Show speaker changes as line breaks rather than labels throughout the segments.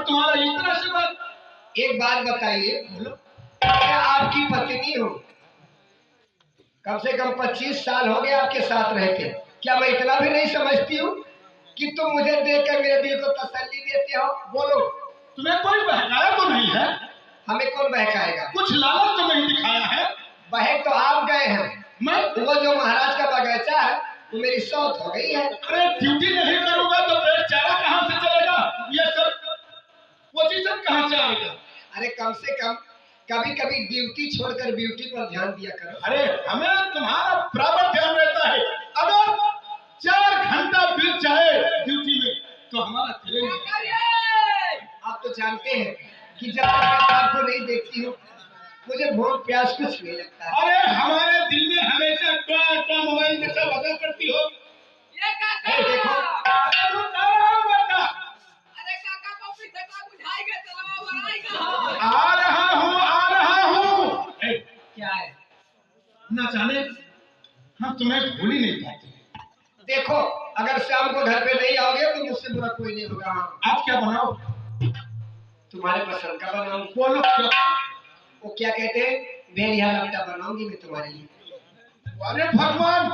तुम्हारा इतना से बात।
एक बात बताइए, बोलो, क्या आपकी पत्नी हो? कम से कम 25 साल हो गए आपके साथ रहते, क्या मैं इतना भी नहीं समझती हूँ कि तुम मुझे देखकर मेरे दिल को तसल्ली देते हो? बोलो।
तुम्हें कोई बहकाया तो नहीं है?
हमें कौन बहकाएगा?
कुछ लालच तो नहीं दिखाया है?
बहक तो आप गए हैं।
मैं
वो जो महाराज का बगीचा है वो मेरी शौक हो गई है।
अरे ड्यूटी नहीं करूंगा तो पेट चारा कहाँ से चलेगा? ये सब पोजीशन कहाँ से आएगा?
अरे कम से कम कभी कभी ड्यूटी छोड़कर ब्यूटी पर ध्यान दिया करो।
अरे हमें तुम्हारा बराबर ध्यान रहता है। अगर 4 घंटा बीत जाए ड्यूटी में तो हमारा दिल नहीं।
आप तो जानते हैं कि जब तक मैं आपको नहीं देखती हूँ मुझे भूख प्यास कुछ नहीं लगता।
अरे हमारे दिल में हमेशा क्या मोबाइल में सब अदा करती हो।
ये काका,
देखो,
अरे रुक आ रहा हूं बेटा।
अरे काका को पीछे का बुझाएगा, चलाओ बनाई कहां?
आ रहा हूँ।
क्या है?
ना जाने हम तुम्हें भूल ही नहीं पाते।
देखो, अगर शाम को घर पे नहीं आओगे तो मुझसे बुरा कोई नहीं होगा।
आप क्या बनाओ?
तुम्हारे पसंद का बनाऊं?
बोलो क्या?
वो क्या कहते हैं, भेड़िया लपटा बनाऊंगी मैं तुम्हारे लिए।
अरे भगवान,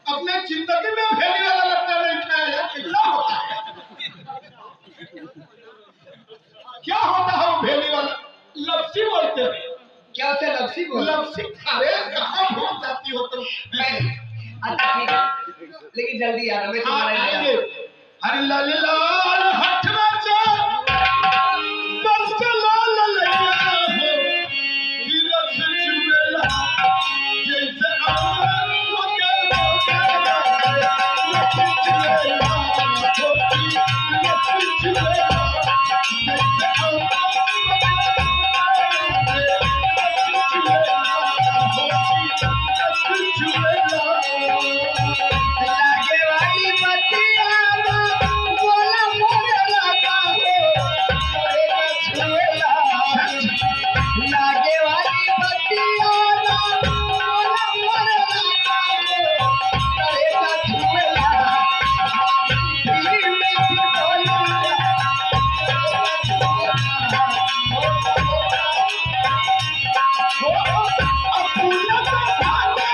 अपने जिंदगी में भेड़ी वाला लगता नहीं खाया है। क्या होता है? क्या होता है वो भेड़ी वाला? लपसी बोलते हैं।
क्या उसे लपसी बोल?
लपसी? अरे कहाँ भूल जाती हो तुम?
अच्छा ठीक है, लेकिन जल्दी आना, मैं तुम्हारे लिए
आएंगे। हरि लाल लाल हठ में चल, बस लाल लैया हो, हीरक से चुड़ैला, जैसे अमर वगैरह वगैरह, लक्ष्मी चुड़ैला होती, लक्ष्मी चुड़ैला, जैसे अमर वगैरह वगैरह, लक्ष्मी चुड़ैला होती, लक्ष्मी चुड़ैला।
लागे वाली बतिया बोला मोरे लगा हो, अरे छुएला। लागे वाली बतिया बोला मोरे लगा हो, अरे छुएला। दिल में बोला
अपना भागे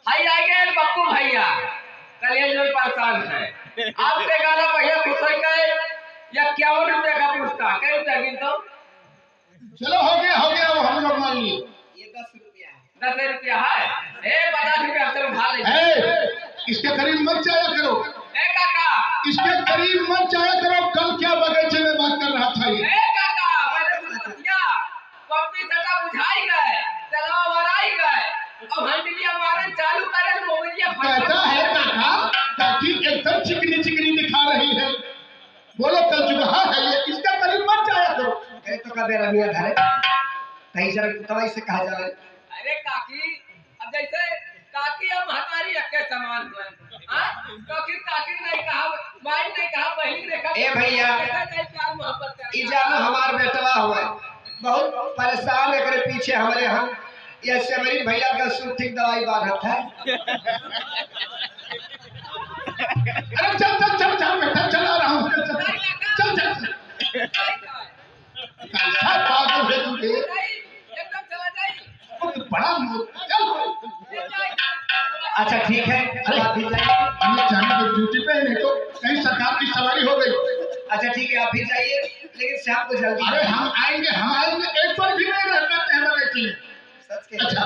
हाय आगे पप्पू भैया कलेज में परेशान है। आपसे गाना भैया खुश का या 51 रुपए का पुरस्कार कई रुपया गिन तो?
चलो हो गया वो हम लोग मान लिए।
ये 10 रुपया है।
10 रुपया है। 50 रुपया हमसे उठा ले।
इसके करीब मत जाया करो।
काका,
इसके करीब मत जाया करो। कल क्या बगीचे में बात कर रहा था ये?
काका मैंने कुछ किया, पप्पी सटा बुझाई गए, चलावा भराई गए, अब हंडलिया मारे चालू करे तो मोबाइलिया
कहता है काका, काकी एकदम चिकनी चिकनी दिखा रही है। बोलो कल जुगहा है ये, इसके करीब मत जाया करो।
अरे तो कदे रमिया धरे कहीं जरा तवाई से कहा जावे।
अरे काकी, अब जैसे काकी और महतारी अक्के समान हुए, काकी नहीं कहा, माई नहीं कहा, बहन ने कहा।
ए भैया,
प्यार मोहब्बत कर
ई जानो हमार बेटवा हुआ है, बहुत परेशान एकरे पीछे हमारे हम ये सेमरी भैया का सूथिक दवाई बांधत है।
अरे चल बेटा, चला रहा हूँ। चल कैसा पागल है तू ये?
एकदम चला जाए।
बड़ा चल।
अच्छा ठीक है,
अरे
आप भी जाइए।
हमें जाने की ड्यूटी पे नहीं तो कहीं सरकार की सवारी हो गई।
अच्छा ठीक है, आप भी जाइए, लेकिन शाम को जल्दी।
अरे हम आएंगे एक पर भी नहीं रह पाते हैं बगीचे में।
सच के।
अच्छा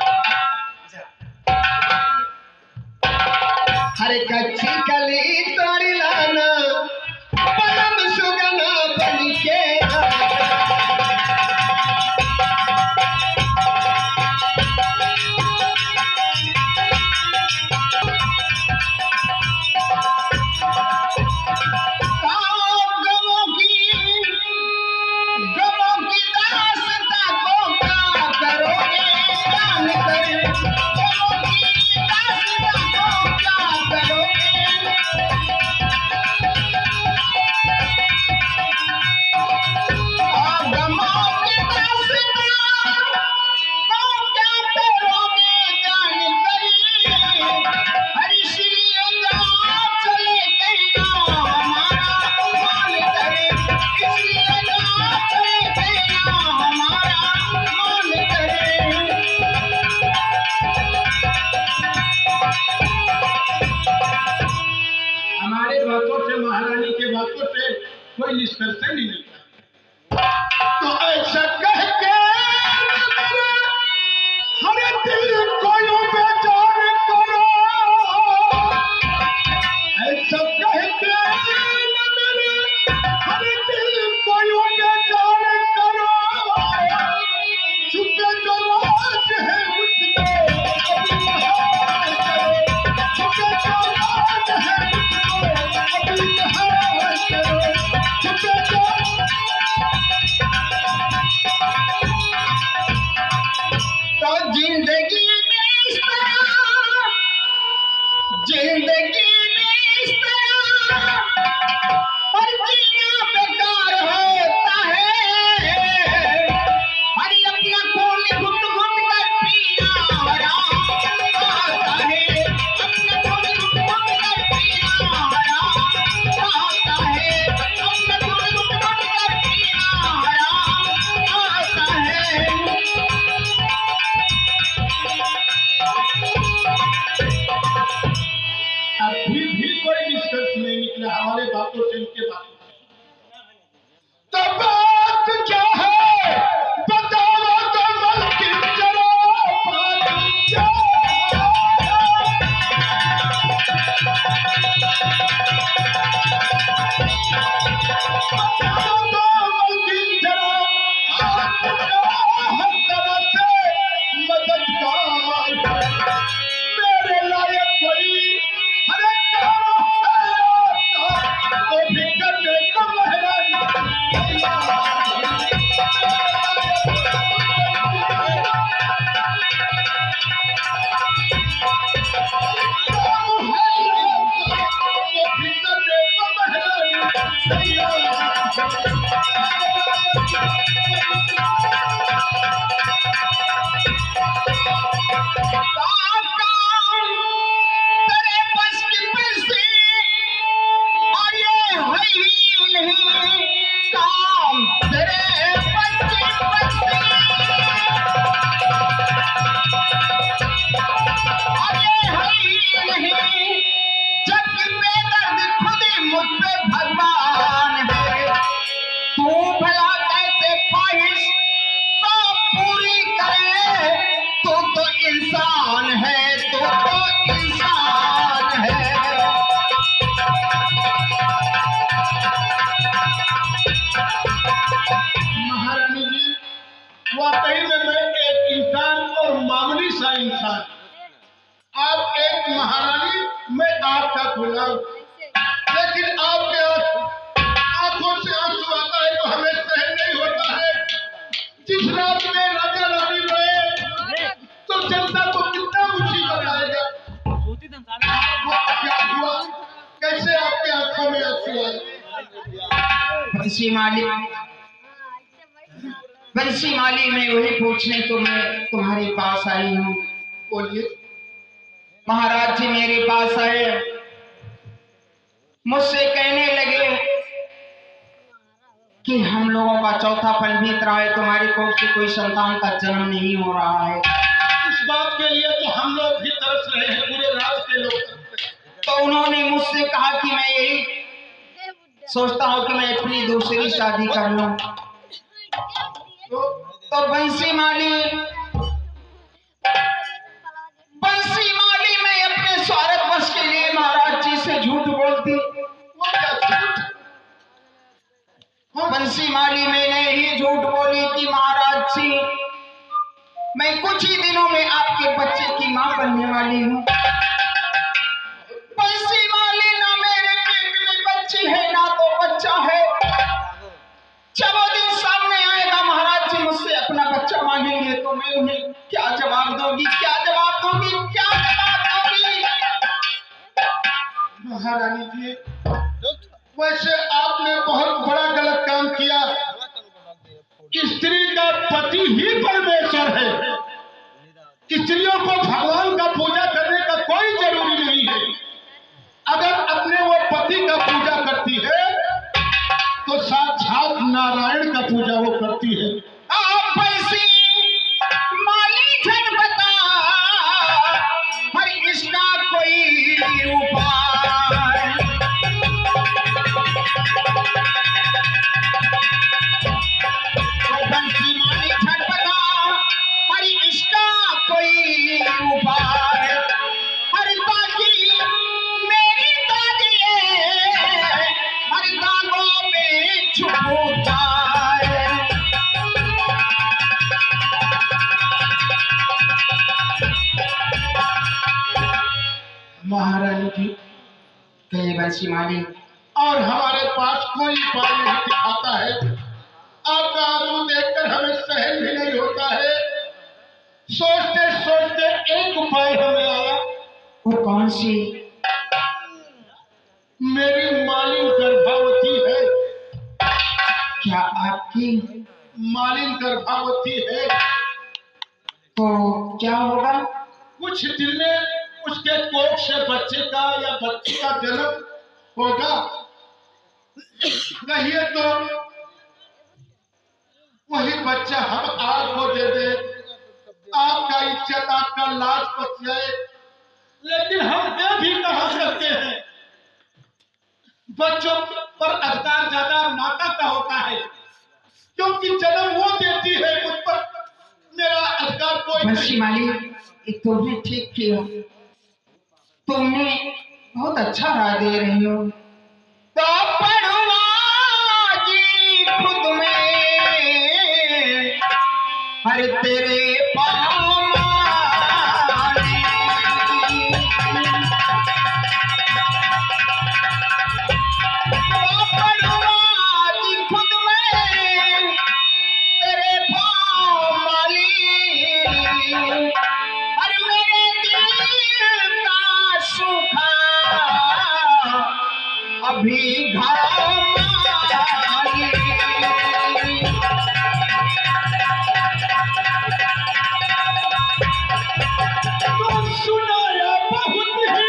हरे कच्ची कली तोड़ी लाना, परम सुगना बन के
महारानी के बातों से कोई निष्कर्ष नहीं निकला। तो ऐसा कह के हर दिल को यूं बेजान करो, ऐसा कह के हर दिल को यूं बेजान करो, चुपे जो राज है मुझको अभी बहार करो, चुपे जो राज है मुझको अभी बहार करो, चुपे जो
तो जिंदगी में इस तरह, जिंदगी में इस तरह और जीना बेकार होता है। हरी अपना खून घुट घुट कर पीना हराम होता है, अपना खून घुट घुट कर पीना हराम होता है, अपना खून घुट घुट कर पीना हराम होता है।
अभी भी कोई निष्कर्ष नहीं निकला हमारे बातों से, इनके बातों से। तो बात क्या है बताओ तो मलकिन जरा, बात क्या बताओ तो मलकिन जरा, आपका हर तरह से मददगार है। मेरे लायक कोई हर काम है तो भी करने को महारानी
तेरे बस की पैसे और ये है ही नहीं काम, तेरे बस की पैसे और ये है ही नहीं, जबकि बेदर्द खुद ही मुझ पे भगवान है। तू भला कैसे ख्वाहिश को पूरी करे, तू तो इंसान है, तू तो इंसान है।
महारानी जी, वाकई में मैं एक इंसान और मामूली सा इंसान, आप एक महारानी, मैं आपका गुलाम, लेकिन आपके आंखों से आंसू आता है तो हमें सहन नहीं होता है। जिस रात में राजा रानी रोए तो जनता को कितना मुसीबत आएगा। आपको क्या हुआ, कैसे आपके आंखों में आंसू आए?
बंसी माली, मैं वही पूछने तो मैं तुम्हारे पास आई हूँ।
बोलिए।
महाराज जी मेरे पास आए, मुझसे कहने लगे कि हम लोगों का चौथापन बीत रहा है, तुम्हारी कोख से कोई संतान का जन्म नहीं हो रहा है।
इस बात के लिए तो हम लोग भी तरस रहे हैं, पूरे राज्य के लोग तरस रहे हैं।
तो उन्होंने मुझसे कहा कि मैं यही सोचता हूँ कि मैं अपनी दूसरी शादी कर लूं। तो बंसी माली मैं अपने स्वार्थ बस के लिए महाराज जी से झूठ बोलती।
वो क्या झूठ?
बंसी माली मैंने ही झूठ बोली कि महाराज जी मैं कुछ ही दिनों में आपके बच्चे की मां बनने वाली हूँ। बंसी माली ना मेरे पेट में बच्ची है ना तो बच्चा है। जब वो दिन सामने आएगा महाराज जी मुझसे अपना बच्चा मांगेंगे तो मैं उन्हें क्या जवाब दोगी, क्या जवाब दोगी, क्या जवाब दोगी?
महारानी जी, वैसे आपने बहुत बड़ा गलत काम किया। स्त्री का पति ही परमेश्वर है। स्त्रियों को भगवान का पूजा करने का कोई जरूरी नहीं है। अगर अपने वो पति का पूजा करती है तो साक्षात नारायण का पूजा वो करती है।
आप पैसे माली झट बता हर इसका कोई उपाय।
महारानी जी,
कहे बंसी माली,
और हमारे पास कोई उपाय नहीं दिखाता है। आपका आंसू देखकर हमें सहन भी नहीं होता है। सोचते सोचते एक उपाय हमें आया।
वो कौन सी?
मेरी मालिन गर्भवती है।
क्या आपकी
मालिन गर्भवती है।
तो क्या होगा?
कुछ दिन में उसके कोख से बच्चे का या बच्ची का जन्म होगा। कहिए तो वही बच्चा हम आपको दे दे, आपका इज्जत, आपका लाज बच जाए। लेकिन हम दे भी कहा सकते हैं। बच्चों पर अधिकार ज्यादा माता का होता है, क्योंकि जन्म वो देती है, मुझ पर मेरा अधिकार कोई
बंसी
नहीं।
माली, ये तुमने ठीक किया। तुमने बहुत अच्छा राय दे रही हो। तो पढ़वा जी खुद में हर तेरे पाँव माने। तो पढ़वा जी खुद में तेरे पाँव माली। हर मेरे दिल का सूखा अभी घाव माली।
तो सुनाया बहुत ही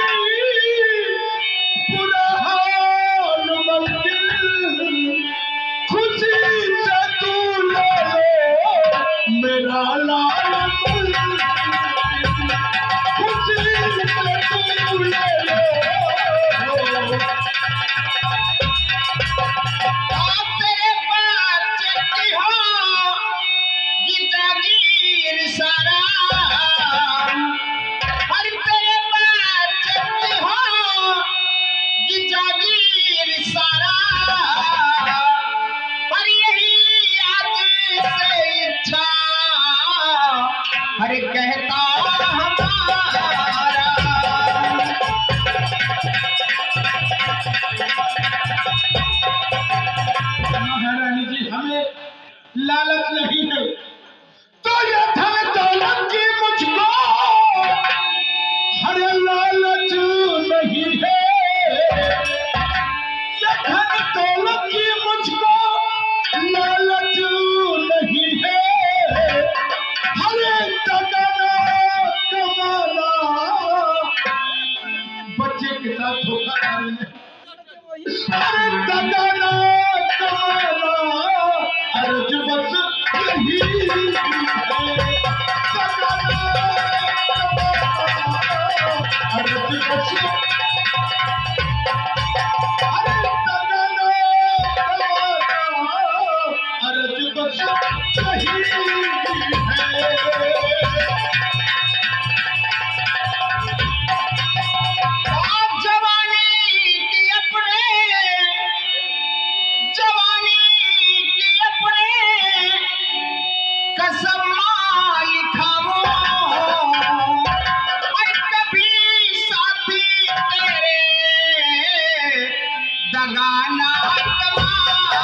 बुरा हाल मुमकिन, खुशी से तू ले लो मेरा लाल मुल्क। खुशी से तू ले लो।
आप तेरे बच्चे की हो जागीर सारा। हर तेरे बच्चे की हो जागीर सारा। पर यही आज से इच्छा हर कहता हमारा।
महारानी जी, हमें लालच नहीं है, तो ये धन दौलत की मुझको हर लालच नहीं है। ये धन दौलत की मुझको लालच नहीं है। हर तगड़ा कमाना, बच्चे के साथ धोखाधड़ी है। हर तगड़ा कमाना अर्ज बस यही है। तगड़ा कमाना अर्ज बस, हर तगड़ा कमाना अर्ज बस यही है।
आप जवानी की अपने कसम मालिक खाओ। और कभी साथी तेरे दगा ना कमाओ।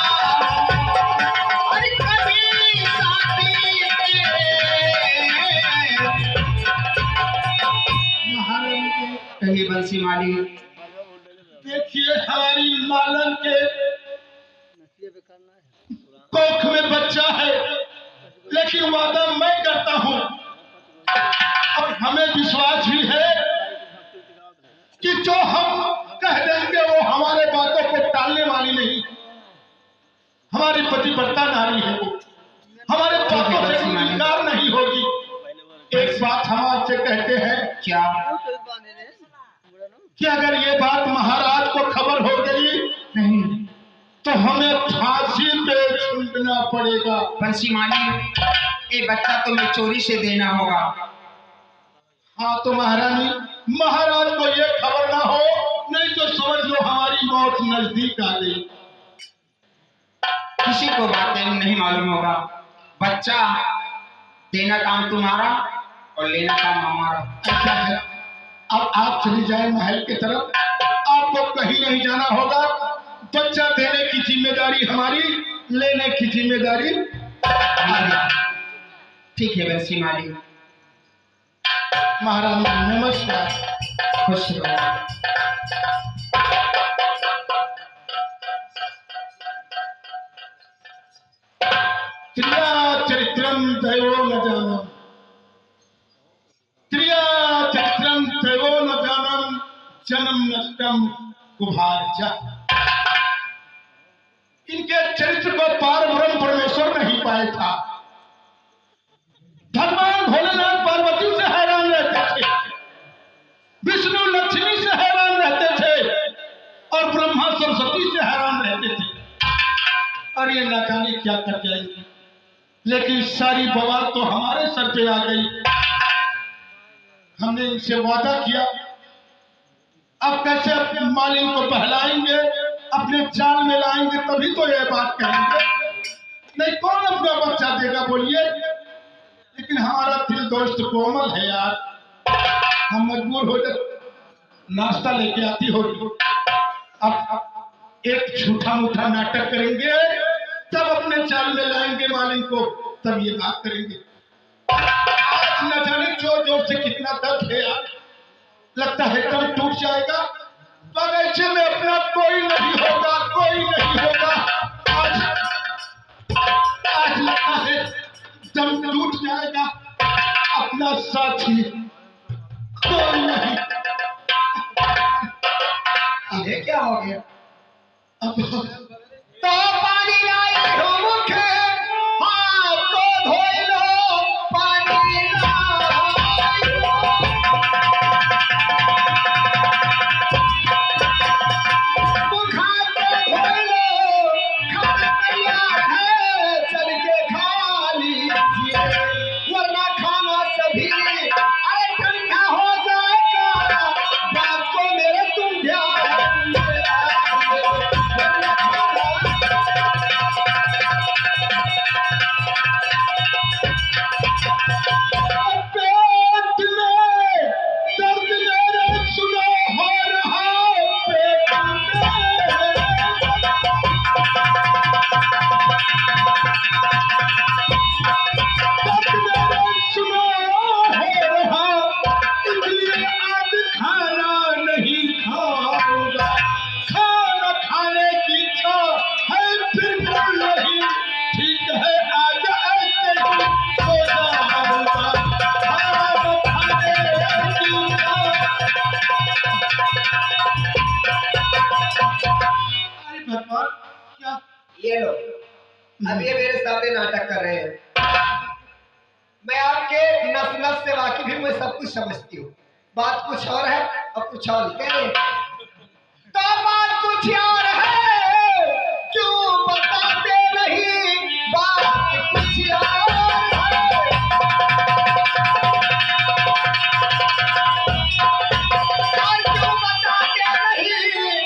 और कभी साथी तेरे।
महारानी जी,
कही बंसी माली,
देखिए हमारी मालन के कोख में बच्चा है, लेकिन वादा मैं करता हूँ और हमें विश्वास भी है कि जो हम कह देंगे वो हमारे बातों को टालने वाली नहीं। हमारी पतिव्रता नारी है वो, हमारे बातों से इनकार नहीं होगी। एक बात हम आपसे कहते हैं
क्या?
कि अगर ये बात महाराज को खबर हो गई
नहीं
तो हमें फांसी पे छूटना पड़ेगा।
बंसी माली, ये बच्चा तुम्हें चोरी से देना होगा।
हाँ तो महारानी, महाराज को ये खबर ना हो, नहीं तो समझ लो हमारी मौत नजदीक आ गई।
किसी को बातें नहीं मालूम होगा। बच्चा देना काम तुम्हारा और लेना काम हमारा।
ऐसा है, अब आप चली जाए महल की तरफ, आपको कहीं नहीं जाना होगा। बच्चा देने की जिम्मेदारी हमारी, लेने की जिम्मेदारी।
ठीक है बंसी मालिक।
महारानी नमस्कार,
खुश रहो।
त्रिया चरित्रम दैवो न जानम, त्रिया चरित्रम दैवो न जानम, जन्म नष्टम कुभार्य। इनके चरित्र को पार ब्रह्म परमेश्वर नहीं पाया था। भगवान भोलेनाथ पार्वती से हैरान रहते थे, विष्णु लक्ष्मी से हैरान रहते थे, और ब्रह्मा सरस्वती से हैरान रहते थे। और ये न जाने क्या कर जाएंगे, लेकिन सारी बवाल तो हमारे सर पे आ गई। हमने इनसे वादा किया, अब कैसे अपने मालिक को बहलाएंगे, अपने जाल में लाएंगे, तभी तो ये बात कहेंगे। नहीं, कौन अपना बच्चा देगा बोलिए। लेकिन हमारा दिल दोस्त कोमल है यार, हम मजबूर हो जाए। नाश्ता लेके आती हो, अब एक झूठा मूठा नाटक करेंगे, तब अपने चाल में लाएंगे मालिक को, तब ये बात करेंगे। आज न जाने जोर जोर से कितना दर्द है यार, लगता है दम टूट जाएगा। बगीचे में अपना कोई नहीं होगा, कोई नहीं होगा। आज लगता है दम टूट जाएगा, अपना साथी कोई नहीं।
ये क्या हो गया?
अब
तो पानी लाई हो मुखे, हाथ को धोई लो, पानी लाई हो। मुख हाथ को धोई लो, खाना तैयार है, चल के खा लीजिए, वरना खाना सभी अरे ठंडा हो जाएगा। बात को मेरे तुम ध्यान में लाइए, वरना खाना
पेट में दर्द मेरे सुनो हो रहा, पेट में दर्द मेरे सुनो हो रहा, इसलिए आज खाना नहीं खाऊंगा। खाना खाने की इच्छा है बिल्कुल नहीं, ठीक है आज ऐसे ही सो जाऊंगा। खाना खाने की इच्छा। अरे भगवान, क्या
ये लो, अब ये मेरे सामने नाटक कर रहे हैं। मैं आपके नस नस से वाकिफ हूँ, मैं सब कुछ समझती हूँ। बात कुछ और है और कुछ और कह रहे हैं। तो बात कुछ और है, क्यों बताते नहीं, बात कुछ और है। और क्यों बताते नहीं,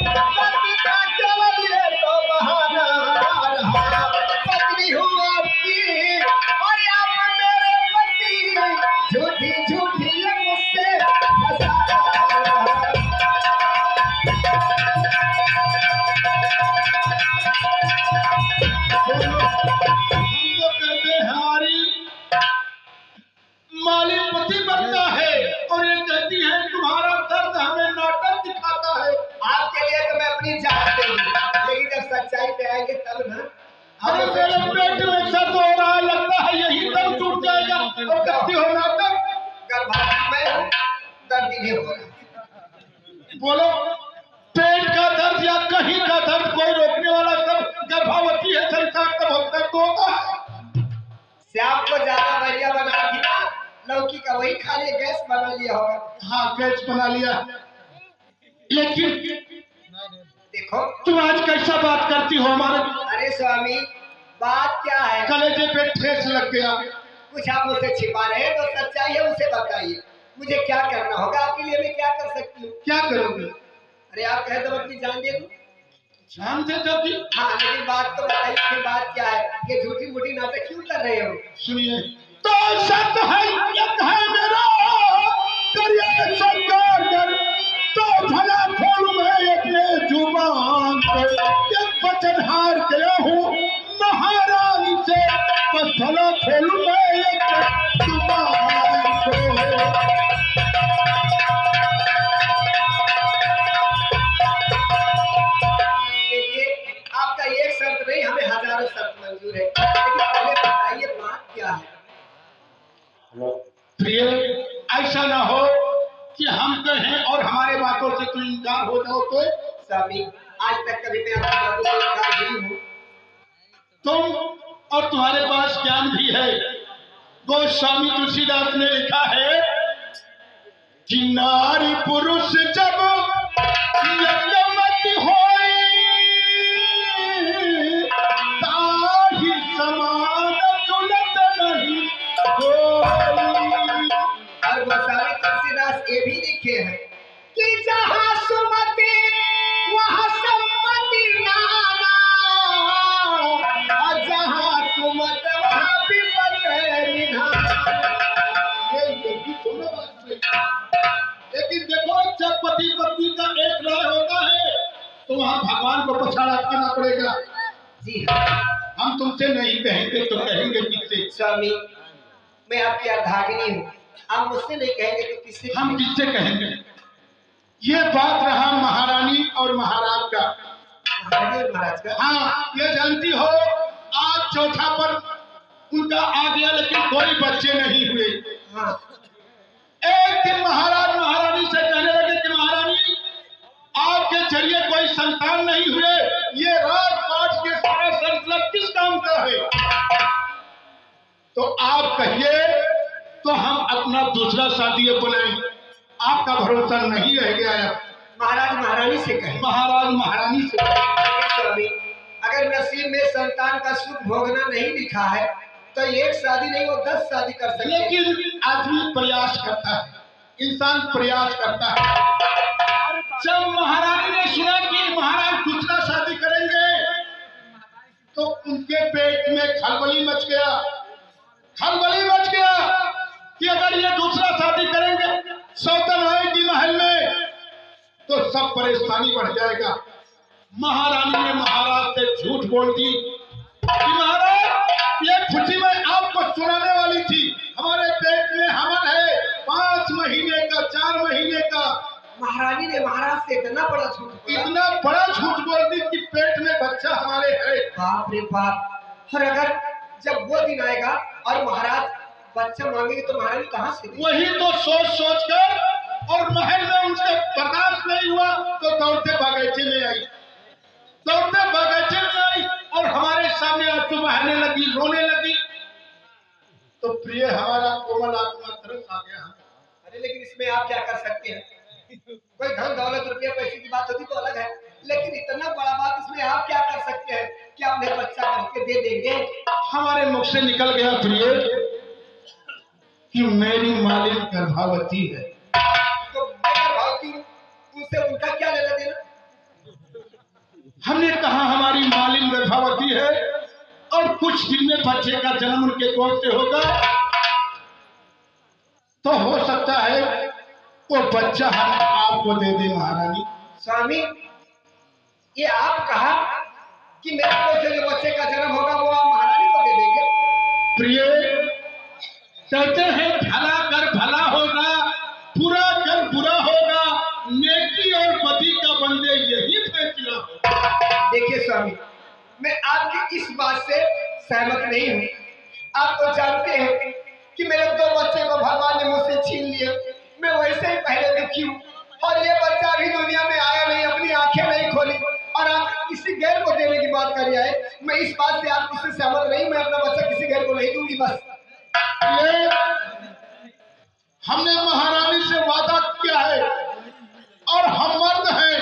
पति का केवल ये तो बहाना रहा। पत्नी हूँ आपकी और आप मेरे पति, झूठी झूठी ये मुझसे फंसा रहा।
हमको कहते हैं हमारी मालिक पति बनता है, और ये कहती है तुम्हारा दर्द हमें नाटक दिखाता है।
आपके लिए तो मैं अपनी जान दे दूं, लेकिन जब सच्चाई पे आएंगे तब ना।
अरे मेरे पेट में दर्द हो रहा है, लगता है यही दम टूट जाएगा, और कहती हो नाटक।
गर्भवती मैं हूँ, दर्द इन्हें हो रहा।
बोलो, पेट का दर्द या कहीं का दर्द कोई रोकने वाला, सब गर्भवती है, संसार का बहुत दर्द होगा।
श्याम को ज्यादा बढ़िया बना दी ना, लौकी का वही खा लिया, गैस बना लिया होगा।
हाँ, गैस बना लिया। लेकिन
देखो,
तुम आज कैसा बात करती हो हमारे
अरे स्वामी, बात क्या है?
कलेजे पे ठेस लग गया।
कुछ आप मुझसे छिपा रहे हैं, तो सच्चाई है उसे बताइए। मुझे क्या करना होगा आपके लिए, मैं क्या कर सकती हूँ?
क्या करोगे?
अरे आप कहे तो मैं अपनी जान दे दूँ।
जान दे दोगी?
हाँ, लेकिन बात तो बताइए कि बात क्या है? ये झूठी मूठी नाटक क्यों कर रहे हो?
सुनिए, तो सत है यज्ञ है मेरा, अगर ये सरकार कर तो भला खोलूं मैं अपने जुबान को, एक वचन हार गया हूँ महारानी से, बस भला खोलूं मैं एक जुबान को।
आपका एक शर्त नहीं, हमें हजारों शर्त मंजूर है, लेकिन पहले बताइए बात क्या है।
प्रिय, ऐसा ना हो कि हम कहें और हमारे बातों से तू इनकार हो जाओ तो।
स्वामी, आज तक कभी मैं आपकी बातों से इनकार नहीं हूँ।
तुम और तुम्हारे पास ज्ञान भी है। गोस्वामी तुलसीदास ने लिखा है कि नारी पुरुष जब यज्ञमति होई, ताहि समान तुलत नहीं कोई।
और गोस्वामी तुलसीदास ये भी लिखे हैं कि जहाँ सुमति वहाँ सम्मति नाना, और जहाँ कुमत वहाँ विपत निधान।
ये भी दोनों बात सही है। लेकिन देखो, जब पति पत्नी का एक राय होता है तो वहाँ भगवान को पछाड़ा करना पड़ेगा।
जी हाँ
हम तुमसे नहीं कहेंगे तो कहेंगे किससे?
स्वामी, मैं आपकी अर्धांगिनी हूँ, आप मुझसे नहीं कहेंगे तो किससे?
हम किससे कहेंगे? ये बात रहा महारानी और महाराज का।
महारानी और महाराज का?
हाँ, ये जानती हो आज चौथा पर उनका आ गया लेकिन कोई बच्चे नहीं हुए।
हाँ।
एक दिन महाराज महारानी से कहने लगे कि महारानी, आपके जरिए कोई संतान नहीं हुए, ये राजपाट के सारा सिलसिला किस काम का है? तो आप कहिए तो हम अपना दूसरा शादी बनाएं। आपका भरोसा नहीं रह गया है।
महाराज महारानी से कहें।
महाराज महारानी से कहें।
स्वामी, अगर नसीब में संतान का सुख भोगना नहीं लिखा है तो एक शादी नहीं वो 10 शादी कर सकते।
लेकिन आदमी प्रयास करता है, इंसान प्रयास करता है। जब महारानी ने सुना कि महाराज दूसरा शादी करेंगे तो उनके पेट में खलबली मच गया। खलबली मच गया कि अगर ये दूसरा शादी करेंगे, सौतन आएगी महल में तो सब परेशानी बढ़ जाएगा। महारानी ने महाराज से झूठ बोल दी कि महाराज, ये खुशी में आपको सुनाने वाली थी, हमारे पेट में हमन है 5 महीने का, 4 महीने का।
महारानी ने महाराज से इतना बड़ा झूठ बोला?
इतना बड़ा झूठ बोल दी कि पेट में बच्चा हमारे है।
बाप रे बाप। और अगर जब वो दिन आएगा और महाराज बच्चा मांगेंगे तो महारानी कहाँ से देगी?
वही तो सोच सोच कर, और महल में उनसे बर्दाश्त नहीं हुआ तो दौड़ते बागीचे में आई। दौड़ते बागीचे में आई और हमारे सामने आंसू बहाने लगी, रोने लगी। तो प्रिय, हमारा कोमल आत्मा तरस आ गया।
अरे लेकिन इसमें आप क्या कर सकते हैं? कोई धन दौलत रुपया पैसे की बात होती तो अलग है, लेकिन इतना बड़ा बात इसमें आप क्या कर सकते हैं? क्या उन्हें बच्चा करके दे देंगे?
हमारे मुख से निकल गया प्रिय कि मेरी मालिन गर्भवती है।
तो मैं गर्भवती हूँ, उनसे उनका क्या लेना देना?
हमने कहा हमारी मालिन गर्भवती है और कुछ दिन में बच्चे का जन्म उनके कोख से होगा, तो हो सकता है वो बच्चा हम आपको दे दे महारानी।
स्वामी, ये आप कहा कि मेरे कोख से जो बच्चे का जन्म होगा वो आप महारानी को दे देंगे?
प्रिय, कहते हैं भला कर भला होगा, बुरा कर बुरा होगा, नेकी और बदी का बंदे यही फैसला होगा।
देखिए स्वामी, मैं आपकी इस बात से सहमत नहीं हूँ। आप तो जानते हैं कि मेरे 2 बच्चे को भगवान ने मुझसे छीन लिए। मैं वैसे ही पहले दुखी हूँ और ये बच्चा अभी दुनिया में आया नहीं, अपनी आंखें नहीं खोली, और आप किसी गैर को देने की बात कर आए। मैं इस बात से आप किसी सहमत नहीं, मैं अपना बच्चा किसी गैर को नहीं दूंगी। बस
ये हमने महारानी से वादा किया है और हम मर्द हैं,